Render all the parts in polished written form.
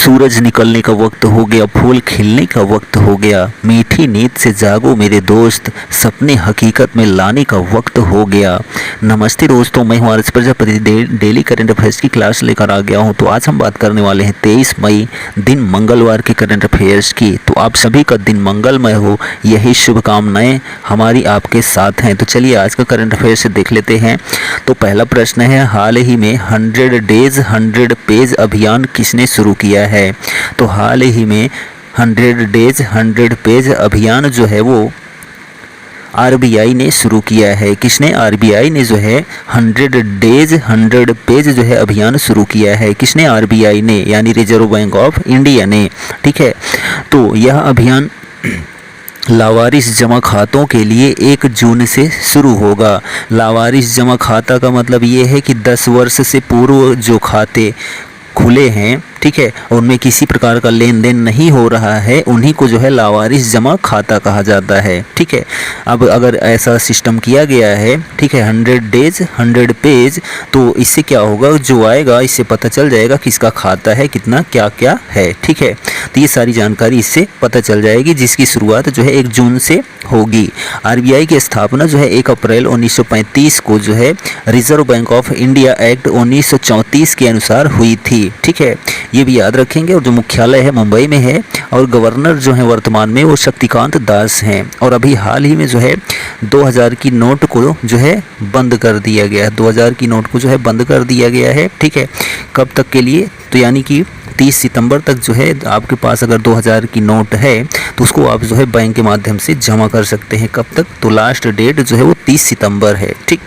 सूरज निकलने का वक्त हो गया, फूल खिलने का वक्त हो गया, मीठी नींद से जागो मेरे दोस्त, सपने हकीकत में लाने का वक्त हो गया। नमस्ते दोस्तों, मैं हूं RS Prajapati daily current affairs की क्लास लेकर आ गया हूं। तो आज हम बात करने वाले हैं 23 मई दिन मंगलवार के करंट अफेयर्स की। तो आप सभी का दिन मंगलमय हो, यही शुभकामनाएं हमारी आपके साथ हैं। तो चलिए आज का करंट अफेयर्स देख लेते हैं। तो पहला प्रश्न है, हाल ही में 100 डेज 100 पेज अभियान किसने शुरू किया है? तो हाल ही में 100 डेज 100 पेज अभियान जो है वो आरबीआई ने शुरू किया है। किसने? आरबीआई ने जो है 100 डेज 100 पेज जो है अभियान शुरू किया है। किसने? आरबीआई ने, यानी रिजर्व बैंक ऑफ इंडिया ने। ठीक है, तो यह अभियान लावारिस जमा खातों के लिए 1 जून से शुरू होगा। लावारिस जमा खाता का मतलब ये है कि 10 वर्ष से पूर्व जो खाते खुले हैं, ठीक है, उनमें किसी प्रकार का लेन देन नहीं हो रहा है, उन्हीं को जो है लावारिस जमा खाता कहा जाता है। ठीक है, अब अगर ऐसा सिस्टम किया गया है, ठीक है, 100 डेज 100 पेज, तो इससे क्या होगा, जो आएगा इससे पता चल जाएगा किसका खाता है, कितना क्या क्या है। ठीक है, तो ये सारी जानकारी इससे पता चल जाएगी, जिसकी शुरुआत जो है 1 जून से होगी। आरबीआई की स्थापना जो है 1 अप्रैल 1935 को जो है reserve bank of India act 1934 के अनुसार हुई थी। ठीक है, ये भी याद रखेंगे। और जो मुख्यालय है मुंबई में है, और गवर्नर जो है वर्तमान में वो शक्तिकांत दास हैं। और अभी हाल ही में जो है 2000 की नोट को जो है बंद कर दिया गया है। 2000 की नोट को जो है बंद कर दिया गया है। ठीक है, कब तक के लिए? तो यानी कि 30 सितंबर तक जो है आपके पास अगर 2000 की नोट है तो उसको आप जो है बैंक के माध्यम से जमा कर सकते हैं। कब तक? तो लास्ट डेट जो है वो 30 सितंबर है। ठीक,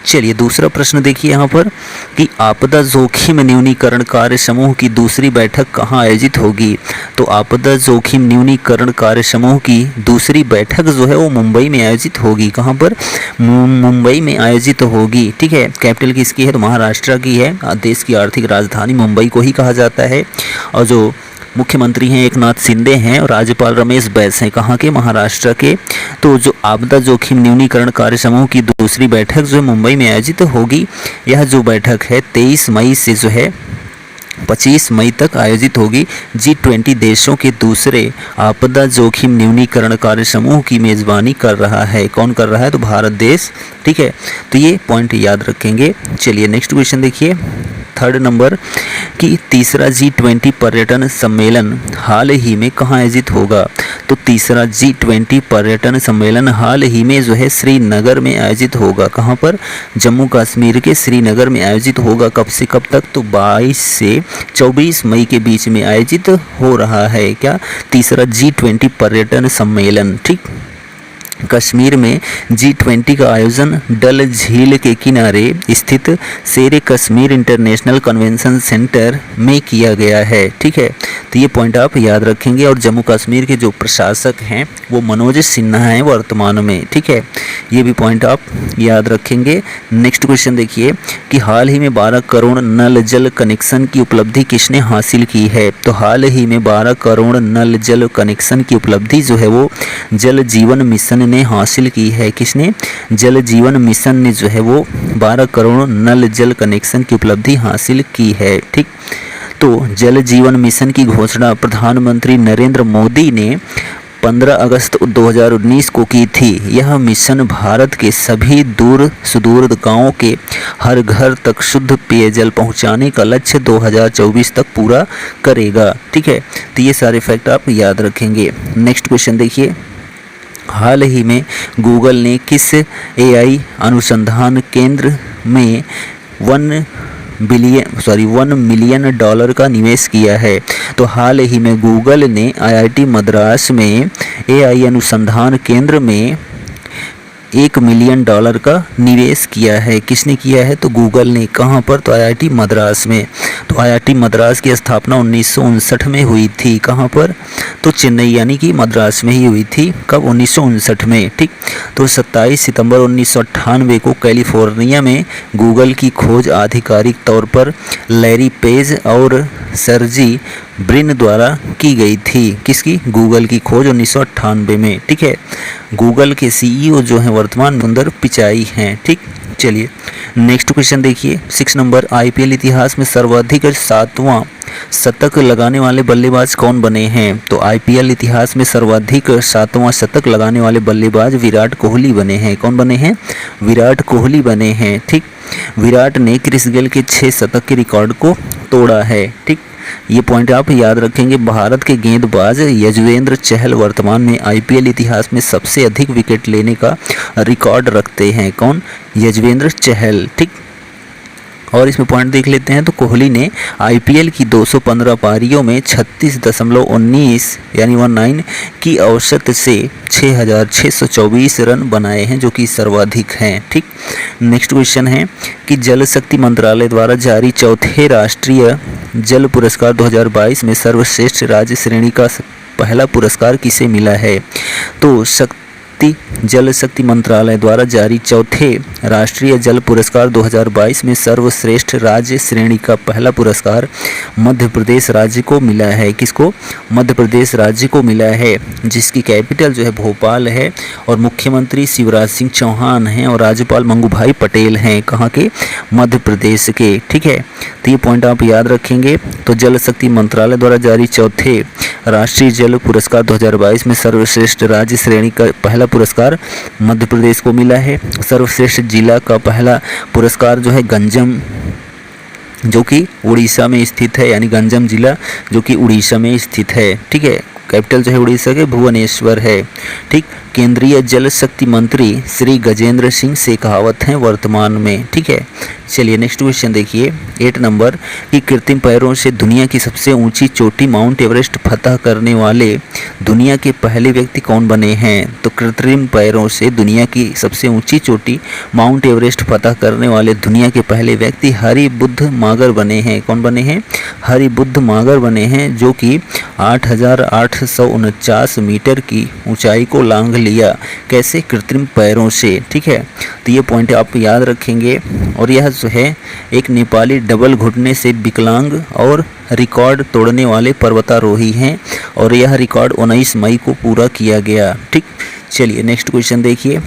चलिए दूसरा प्रश्न देखिए यहाँ पर कि आपदा जोखिम न्यूनीकरण कार्य समूह की दूसरी बैठक कहाँ आयोजित होगी? तो आपदा जोखिम न्यूनीकरण कार्य समूह की दूसरी बैठक जो है वो मुंबई में आयोजित होगी। कहाँ पर? मुंबई में आयोजित होगी। ठीक है, कैपिटल किसकी है? तो महाराष्ट्र की है। देश की आर्थिक राजधानी मुंबई को ही कहा जाता है। और जो मुख्यमंत्री हैं एकनाथ शिंदे हैं और राज्यपाल रमेश बैस हैं, कहाँ के? महाराष्ट्र के। तो जो आपदा जोखिम न्यूनीकरण कार्य समूह की दूसरी बैठक जो है मुंबई में आयोजित होगी। यह जो बैठक है 23 मई से जो है 25 मई तक आयोजित होगी। G20 देशों के दूसरे आपदा जोखिम न्यूनीकरण कार्य समूह की मेज़बानी कर रहा है। कौन कर रहा है? तो भारत देश। ठीक है, तो ये पॉइंट याद रखेंगे। चलिए नेक्स्ट क्वेश्चन देखिए, 3rd नंबर कि तीसरा G20 पर्यटन सम्मेलन हाल ही में कहाँ आयोजित होगा? तो तीसरा G20 पर्यटन सम्मेलन हाल ही में जो है श्रीनगर में आयोजित होगा। कहाँ पर? जम्मू कश्मीर के श्रीनगर में आयोजित होगा। कब से कब तक? तो 22 से 24 मई के बीच में आयोजित हो रहा है। क्या? तीसरा G20 पर्यटन सम्मेलन। ठीक, कश्मीर में G20 का आयोजन डल झील के किनारे स्थित शेर कश्मीर इंटरनेशनल कन्वेंशन सेंटर में किया गया है। ठीक है, तो ये पॉइंट आप याद रखेंगे। और जम्मू कश्मीर के जो प्रशासक हैं वो मनोज सिन्हा हैं वर्तमान में। ठीक है, ये भी पॉइंट आप याद रखेंगे। नेक्स्ट क्वेश्चन देखिए कि हाल ही में 12 करोड़ नल जल कनेक्शन की उपलब्धि किसने हासिल की है? तो हाल ही में 12 करोड़ नल जल कनेक्शन की उपलब्धि जो है वो जल जीवन मिशन ने हासिल की है। किसने? जल जीवन मिशन ने जो है वो 12 करोड़ नल जल कनेक्शन की उपलब्धि हासिल की है। ठीक, तो जल जीवन मिशन की घोषणा प्रधानमंत्री नरेंद्र मोदी ने 15 अगस्त 2019 को की थी। यह मिशन भारत के सभी दूर सुदूर गांवों के हर घर तक शुद्ध पेयजल पहुंचाने का लक्ष्य 2024 तक पूरा करेगा। ठीक है, तो ये सारे फैक्ट आप याद रखेंगे। नेक्स्ट क्वेश्चन देखिए, हाल ही में गूगल ने किस एआई अनुसंधान केंद्र में 1 मिलियन डॉलर का निवेश किया है? तो हाल ही में गूगल ने आईआईटी मद्रास में एआई अनुसंधान केंद्र में 1 मिलियन डॉलर का निवेश किया है। किसने किया है? तो गूगल ने। कहाँ पर? तो आईआईटी मद्रास में। तो आईआईटी मद्रास की स्थापना 1959 में हुई थी। कहाँ पर? तो चेन्नई यानी कि मद्रास में ही हुई थी। कब? 1959 में। ठीक, तो 27 सितंबर 1998 को कैलिफोर्निया में गूगल की खोज आधिकारिक तौर पर लैरी पेज और सर्जी ब्रिन द्वारा की गई थी। किसकी? गूगल की खोज 1998 में। ठीक है, गूगल के सीईओ जो हैं वर्तमान सुंदर पिचाई हैं। ठीक, चलिए नेक्स्ट क्वेश्चन देखिए 6 नंबर, आईपीएल इतिहास में सर्वाधिक 7वां शतक लगाने वाले बल्लेबाज कौन बने हैं? तो आईपीएल इतिहास में सर्वाधिक 7वां शतक लगाने वाले बल्लेबाज विराट कोहली बने हैं। कौन बने हैं? विराट कोहली बने हैं। ठीक, विराट ने क्रिस गेल के 6 शतक के रिकॉर्ड को तोड़ा है। ठीक, ये पॉइंट आप याद रखेंगे। भारत के गेंदबाज यजुवेंद्र चहल वर्तमान में आईपीएल इतिहास में सबसे अधिक विकेट लेने का रिकॉर्ड रखते हैं। कौन? यजुवेंद्र चहल। ठीक, और इसमें पॉइंट देख लेते हैं। तो कोहली ने आईपीएल की 215 पारियों में 36.19 यानी 19 की औसत से 6,624 रन बनाए हैं, जो कि सर्वाधिक हैं। ठीक, नेक्स्ट क्वेश्चन है कि जल शक्ति मंत्रालय द्वारा जारी चौथे राष्ट्रीय जल पुरस्कार 2022 में सर्वश्रेष्ठ राज्य श्रेणी का पहला पुरस्कार किसे मिला है? तो जल शक्ति मंत्रालय द्वारा जारी चौथे राष्ट्रीय जल पुरस्कार 2022 में सर्वश्रेष्ठ राज्य श्रेणी का पहला पुरस्कार मध्य प्रदेश राज्य को मिला है। किसको? मध्य प्रदेश राज्य को मिला है, जिसकी कैपिटल जो है भोपाल है और मुख्यमंत्री शिवराज सिंह चौहान हैं और राज्यपाल मंगूभाई पटेल हैं। कहाँ के? मध्य प्रदेश के। ठीक है, तो ये पॉइंट आप याद रखेंगे। तो जल शक्ति मंत्रालय द्वारा जारी चौथे राष्ट्रीय जल पुरस्कार 2022 में सर्वश्रेष्ठ राज्य श्रेणी का पहला पुरस्कार मध्य प्रदेश को मिला है। सर्वश्रेष्ठ जिला का पहला पुरस्कार जो है गंजम, जो कि उड़ीसा में स्थित है, यानी गंजम जिला जो कि उड़ीसा में स्थित है। ठीक है, कैपिटल जो है उड़ीसा के भुवनेश्वर है। ठीक, केंद्रीय जल शक्ति मंत्री श्री गजेंद्र सिंह शेखावत हैं वर्तमान में। ठीक है, चलिए नेक्स्ट क्वेश्चन देखिए 8 नंबर कि कृत्रिम पैरों से दुनिया की सबसे ऊंची चोटी माउंट एवरेस्ट फतह करने वाले दुनिया के पहले व्यक्ति कौन बने हैं? तो कृत्रिम पैरों से दुनिया की सबसे ऊंची चोटी माउंट एवरेस्ट फतह करने वाले दुनिया के पहले व्यक्ति हरिबुद्ध मागर बने हैं। कौन बने हैं? हरिबुद्ध मागर बने हैं, जो कि 8,849 मीटर की ऊंचाई को लांघ लिया। कैसे? कृत्रिम पैरों से। ठीक है, तो ये पॉइंट आप याद रखेंगे। और यह जो है एक नेपाली डबल घुटने से विकलांग और रिकॉर्ड तोड़ने वाले पर्वतारोही हैं और यह रिकॉर्ड 19 मई को पूरा किया गया। ठीक, चलिए नेक्स्ट क्वेश्चन देखिए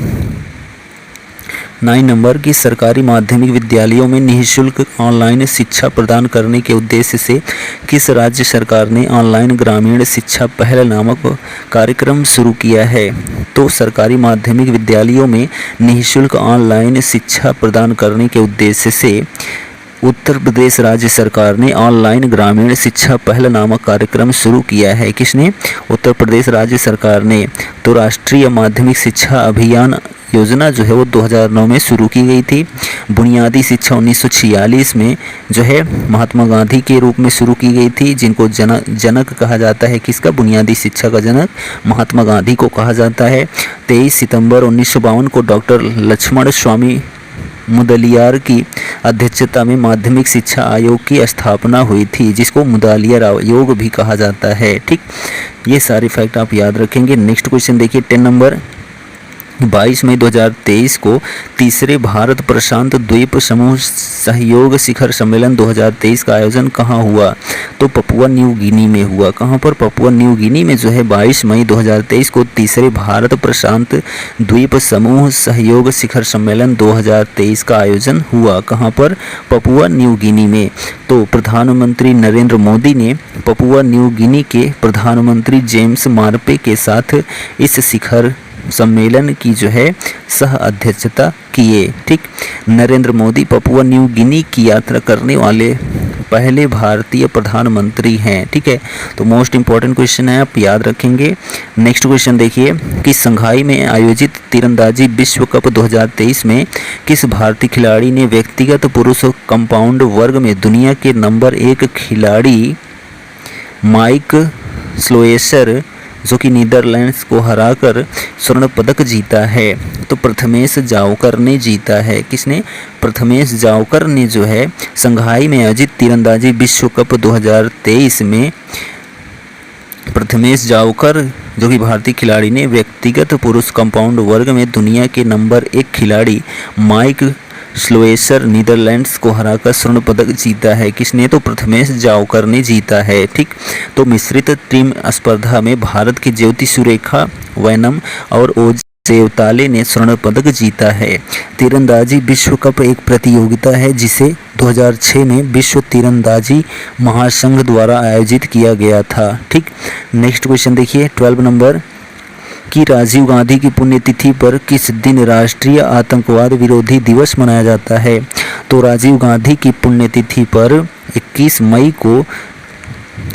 9 नंबर की सरकारी माध्यमिक विद्यालयों में निःशुल्क ऑनलाइन शिक्षा प्रदान करने के उद्देश्य से किस राज्य सरकार ने ऑनलाइन ग्रामीण शिक्षा पहल नामक कार्यक्रम शुरू किया है? तो सरकारी माध्यमिक विद्यालयों में निःशुल्क ऑनलाइन शिक्षा प्रदान करने के उद्देश्य से उत्तर प्रदेश राज्य सरकार ने ऑनलाइन ग्रामीण शिक्षा पहल नामक कार्यक्रम शुरू किया है। किसने? उत्तर प्रदेश राज्य सरकार ने। तो राष्ट्रीय माध्यमिक शिक्षा अभियान योजना जो है वो 2009 में शुरू की गई थी। बुनियादी शिक्षा 1946 में जो है महात्मा गांधी के रूप में शुरू की गई थी, जिनको जनक कहा जाता है। किसका? बुनियादी शिक्षा का जनक महात्मा गांधी को कहा जाता है। 23 सितंबर 1952 को डॉक्टर लक्ष्मण स्वामी मुदलियार की अध्यक्षता में माध्यमिक शिक्षा आयोग की स्थापना हुई थी, जिसको मुदलियार आयोग भी कहा जाता है। ठीक, ये सारे फैक्ट आप याद रखेंगे। नेक्स्ट क्वेश्चन देखिए 10 नंबर 22 मई 2023 को तीसरे भारत प्रशांत द्वीप समूह सहयोग शिखर सम्मेलन 2023 का आयोजन कहाँ हुआ? तो पपुआ न्यू गिनी में हुआ। कहाँ पर? पपुआ न्यू गिनी में जो है 22 मई 2023 को तीसरे भारत प्रशांत द्वीप समूह सहयोग शिखर सम्मेलन 2023 का आयोजन हुआ। कहाँ पर? पपुआ न्यू गिनी में। तो प्रधानमंत्री नरेंद्र मोदी ने पपुआ न्यू गिनी के प्रधानमंत्री जेम्स मार्पे के साथ इस शिखर सम्मेलन की जो है सह अध्यक्षता किए। ठीक, Narendra Modi Papua New Guinea की यात्रा करने वाले पहले भारतीय प्रधानमंत्री हैं। ठीक है, तो मोस्ट इंपॉर्टेंट क्वेश्चन है, आप याद रखेंगे। नेक्स्ट क्वेश्चन देखिए कि संघाई में आयोजित तीरंदाजी विश्व कप 2023 में किस भारतीय खिलाड़ी ने व्यक्तिगत पुरुष कंपाउंड वर्ग में दुनिया के नंबर 1 खिलाड़ी माइक स्लोएसर जो कि नीदरलैंड्स को हराकर स्वर्ण पदक जीता है? तो प्रथमेश जावकर ने जीता है। किसने? प्रथमेश जावकर ने जो है संघाई में आयोजित तीरंदाजी विश्व कप 2023 में प्रथमेश जावकर जो कि भारतीय खिलाड़ी ने व्यक्तिगत पुरुष कंपाउंड वर्ग में दुनिया के नंबर 1 खिलाड़ी माइक स्लोएसर नीदरलैंड्स को हराकर स्वर्ण पदक जीता है। किसने? तो प्रथमेश जावकर ने जीता है। ठीक, तो मिश्रित टीम स्पर्धा में भारत की ज्योति सुरेखा वैनम और सेवताले ने स्वर्ण पदक जीता है। तीरंदाजी विश्व कप एक प्रतियोगिता है जिसे 2006 में विश्व तीरंदाजी महासंघ द्वारा आयोजित किया गया था। ठीक, नेक्स्ट क्वेश्चन देखिए 12 नंबर कि राजीव गांधी की पुण्यतिथि पर किस दिन राष्ट्रीय आतंकवाद विरोधी दिवस मनाया जाता है? तो राजीव गांधी की पुण्यतिथि पर 21 मई को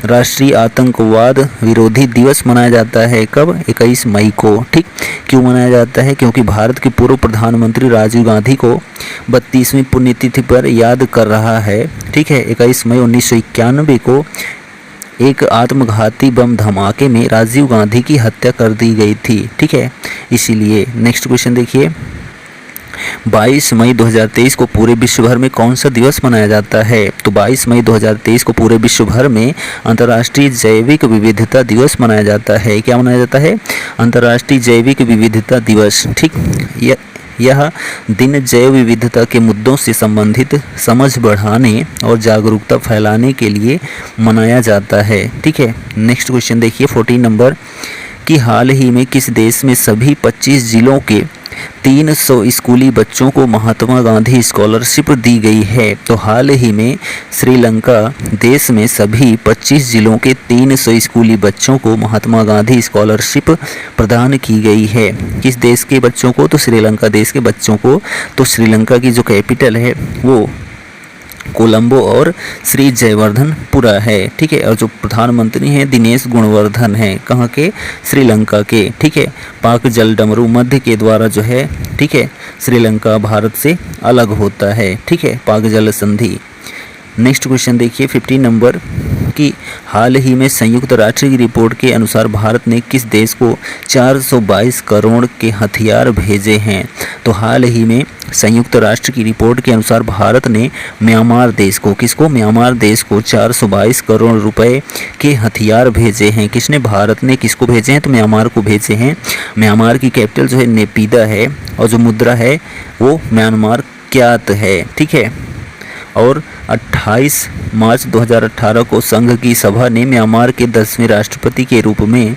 राष्ट्रीय आतंकवाद विरोधी दिवस मनाया जाता है। कब? 21 मई को। ठीक, क्यों मनाया जाता है? क्योंकि भारत के पूर्व प्रधानमंत्री राजीव गांधी को 32वीं पुण्यतिथि पर याद कर रहा है। ठीक है, 21 मई 1991 को एक आत्मघाती बम धमाके में राजीव गांधी की हत्या कर दी गई थी। ठीक है, इसीलिए। नेक्स्ट क्वेश्चन देखिए 22 मई 2023 को पूरे विश्व भर में कौन सा दिवस मनाया जाता है? तो 22 मई 2023 को पूरे विश्व भर में अंतर्राष्ट्रीय जैविक विविधता दिवस मनाया जाता है। क्या मनाया जाता है? अंतर्राष्ट्रीय जैविक विविधता दिवस। ठीक, यह दिन जैव विविधता के मुद्दों से संबंधित समझ बढ़ाने और जागरूकता फैलाने के लिए मनाया जाता है। ठीक है, नेक्स्ट क्वेश्चन देखिए 14 नंबर कि हाल ही में किस देश में सभी 25 जिलों के 300 स्कूली बच्चों को महात्मा गांधी स्कॉलरशिप दी गई है? तो हाल ही में श्रीलंका देश में सभी 25 जिलों के 300 स्कूली बच्चों को महात्मा गांधी स्कॉलरशिप प्रदान की गई है। किस देश के बच्चों को? तो श्रीलंका देश के बच्चों को। तो श्रीलंका की जो कैपिटल है वो कोलंबो और श्री जयवर्धनपुरा है। ठीक है, और जो प्रधानमंत्री हैं दिनेश गुणवर्धन हैं। कहाँ के? श्रीलंका के। ठीक है, पाक जल डमरू मध्य के द्वारा जो है, ठीक है, श्रीलंका भारत से अलग होता है। ठीक है, पाक जल संधि। नेक्स्ट क्वेश्चन देखिए 15 नंबर कि हाल ही में संयुक्त राष्ट्र की रिपोर्ट के अनुसार भारत ने किस देश को 422 करोड़ के हथियार भेजे हैं? तो हाल ही में संयुक्त राष्ट्र की रिपोर्ट के अनुसार भारत ने म्यांमार देश को, किसको? म्यांमार देश को 422 करोड़ रुपए के हथियार भेजे हैं। किसने? भारत ने किसको भेजे हैं? तो म्यांमार को भेजे हैं। म्यांमार की कैपिटल जो है नेपिदा है और जो मुद्रा है वो म्यांमार क्यात है। ठीक है, और 28 मार्च 2018 को संघ की सभा ने म्यांमार के 10वें राष्ट्रपति के रूप में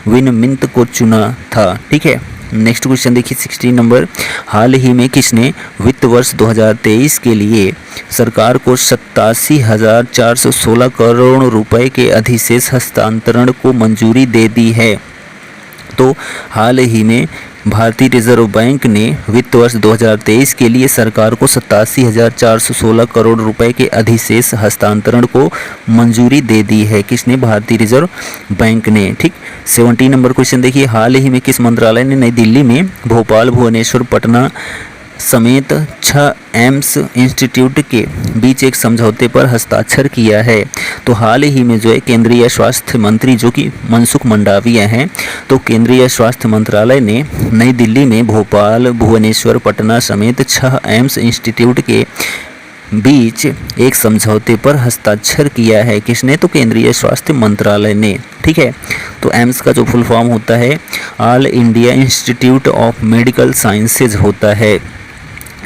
विन मिंत को चुना था। ठीक है, नेक्स्ट क्वेश्चन देखिए 16 नंबर हाल ही में किसने वित्त वर्ष 2023 के लिए सरकार को 87,416 करोड़ रुपए के अधिशेष हस्तांतरण को मंजूरी दे दी है? तो हाल ही में भारतीय रिजर्व बैंक ने वित्त वर्ष 2023 के लिए सरकार को 87,416 करोड़ रुपए के अधिशेष हस्तांतरण को मंजूरी दे दी है। किसने? भारतीय रिजर्व बैंक ने। ठीक, 17 नंबर क्वेश्चन देखिए हाल ही में किस मंत्रालय ने नई दिल्ली में भोपाल, भुवनेश्वर, पटना समेत 6 एम्स इंस्टीट्यूट के बीच एक समझौते पर हस्ताक्षर किया है? तो हाल ही में जो है केंद्रीय स्वास्थ्य मंत्री जो कि मनसुख मंडाविया हैं, तो केंद्रीय स्वास्थ्य मंत्रालय ने नई दिल्ली में भोपाल, भुवनेश्वर, पटना समेत 6 एम्स इंस्टीट्यूट के बीच एक समझौते पर हस्ताक्षर किया है। किसने? तो केंद्रीय स्वास्थ्य मंत्रालय ने। ठीक है, तो एम्स का जो फुल फॉर्म होता है all India institute of medical sciences होता है।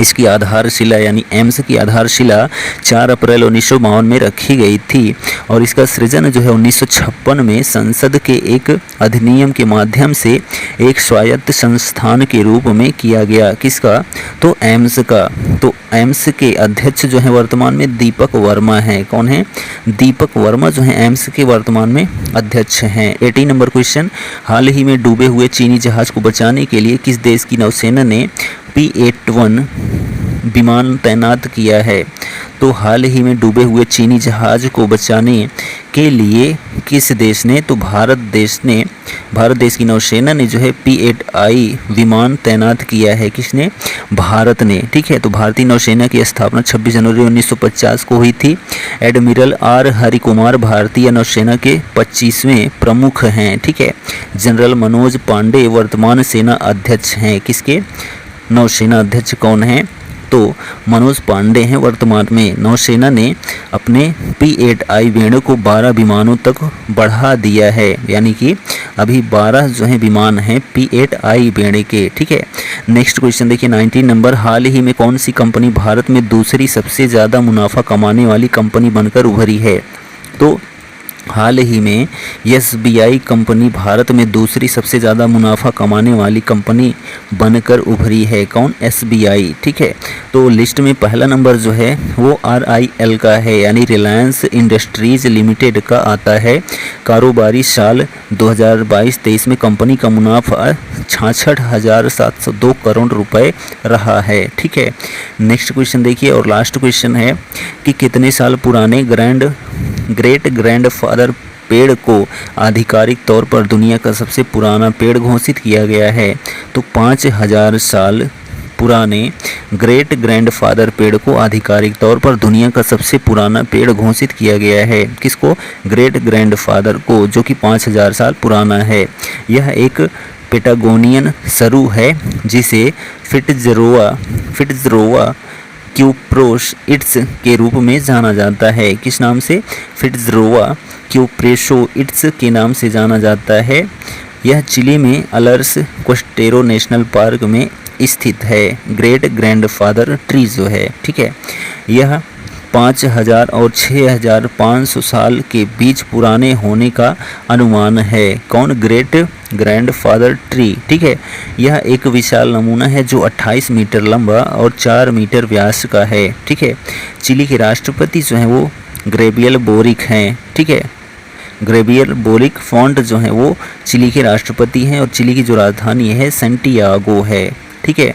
इसकी आधारशिला यानी एम्स की आधारशिला 4 अप्रैल 1952 में रखी गई थी और इसका सृजन जो है 1956 में संसद के एक अधिनियम के माध्यम से एक स्वायत्त संस्थान के रूप में किया गया। किसका? तो एम्स का। तो एम्स के अध्यक्ष जो है वर्तमान में दीपक वर्मा हैं। कौन है? दीपक वर्मा जो है एम्स के वर्तमान में अध्यक्ष हैं। 18 नंबर क्वेश्चन हाल ही में डूबे हुए चीनी जहाज को बचाने के लिए किस देश की नौसेना ने P-81 विमान तैनात किया है? तो हाल ही में डूबे हुए चीनी जहाज को बचाने के लिए किस देश ने? तो भारत देश की नौसेना ने जो है P-8I विमान तैनात किया है। किसने? भारत ने। ठीक है, तो भारतीय नौसेना की स्थापना 26 जनवरी 1950 को हुई थी। एडमिरल आर हरिकुमार भारतीय नौसेना के 25वें प्रमुख हैं। ठीक है, जनरल मनोज पांडे वर्तमान सेना अध्यक्ष हैं। किसके? नौसेना अध्यक्ष कौन है? तो मनोज पांडे हैं वर्तमान में। नौसेना ने अपने P-8I वेणु को 12 विमानों तक बढ़ा दिया है, यानी कि अभी 12 जो है विमान हैं P-8I वेणु के। ठीक है, नेक्स्ट क्वेश्चन देखिए 19 नंबर हाल ही में कौन सी कंपनी भारत में दूसरी सबसे ज़्यादा मुनाफा कमाने वाली कंपनी बनकर उभरी है? तो हाल ही में एसबीआई कंपनी भारत में दूसरी सबसे ज़्यादा मुनाफा कमाने वाली कंपनी बनकर उभरी है। कौन? एसबीआई। ठीक है, तो लिस्ट में पहला नंबर जो है वो आरआईएल का है, यानी रिलायंस इंडस्ट्रीज लिमिटेड का आता है। कारोबारी साल 2022-23 में कंपनी का मुनाफा 66,702 करोड़ रुपए रहा है। ठीक है, नेक्स्ट क्वेश्चन देखिए और लास्ट क्वेश्चन है कि कितने साल पुराने ग्रेट ग्रैंडफादर पेड़ को आधिकारिक तौर पर दुनिया का सबसे पुराना पेड़ घोषित किया गया है? तो 5000 साल पुराने ग्रेट ग्रैंडफादर पेड़ को आधिकारिक तौर पर दुनिया का सबसे पुराना पेड़ घोषित किया गया है। किसको? ग्रेट ग्रैंडफादर को, जो कि 5000 साल पुराना है। यह एक पेटागोनियन सरू है जिसे फिट्जरोवा क्यूप्रोइट्स के रूप में जाना जाता है। किस नाम से? फिट्जरोवा क्यूप्रोइट्स के नाम से जाना जाता है। यह चिली में अलर्स कोस्टेरो नेशनल पार्क में स्थित है। ग्रेट ग्रैंडफादर ट्री जो है, ठीक है, यह 5000 और 6500 साल के बीच पुराने होने का अनुमान है। कौन? Great grandfather tree. ठीक है, यह एक विशाल नमूना है जो 28 मीटर लंबा और 4 मीटर व्यास का है। ठीक है, चिली के राष्ट्रपति जो हैं वो गैब्रियल बोरिक हैं। ठीक है, गैब्रियल बोरिक फॉन्ट जो है वो चिली के राष्ट्रपति हैं और चिली की जो राजधानी है सैंटियागो है। ठीक है,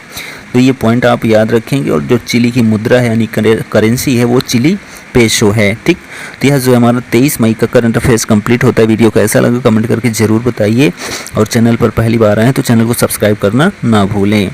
तो ये पॉइंट आप याद रखेंगे। और जो चिली की मुद्रा है यानी करेंसी है वो चिली पेसो है। ठीक, तो यह जो हमारा 23 मई का करंट अफेयर्स कंप्लीट होता है। वीडियो कैसा लगा कमेंट करके ज़रूर बताइए और चैनल पर पहली बार आए तो चैनल को सब्सक्राइब करना ना भूलें।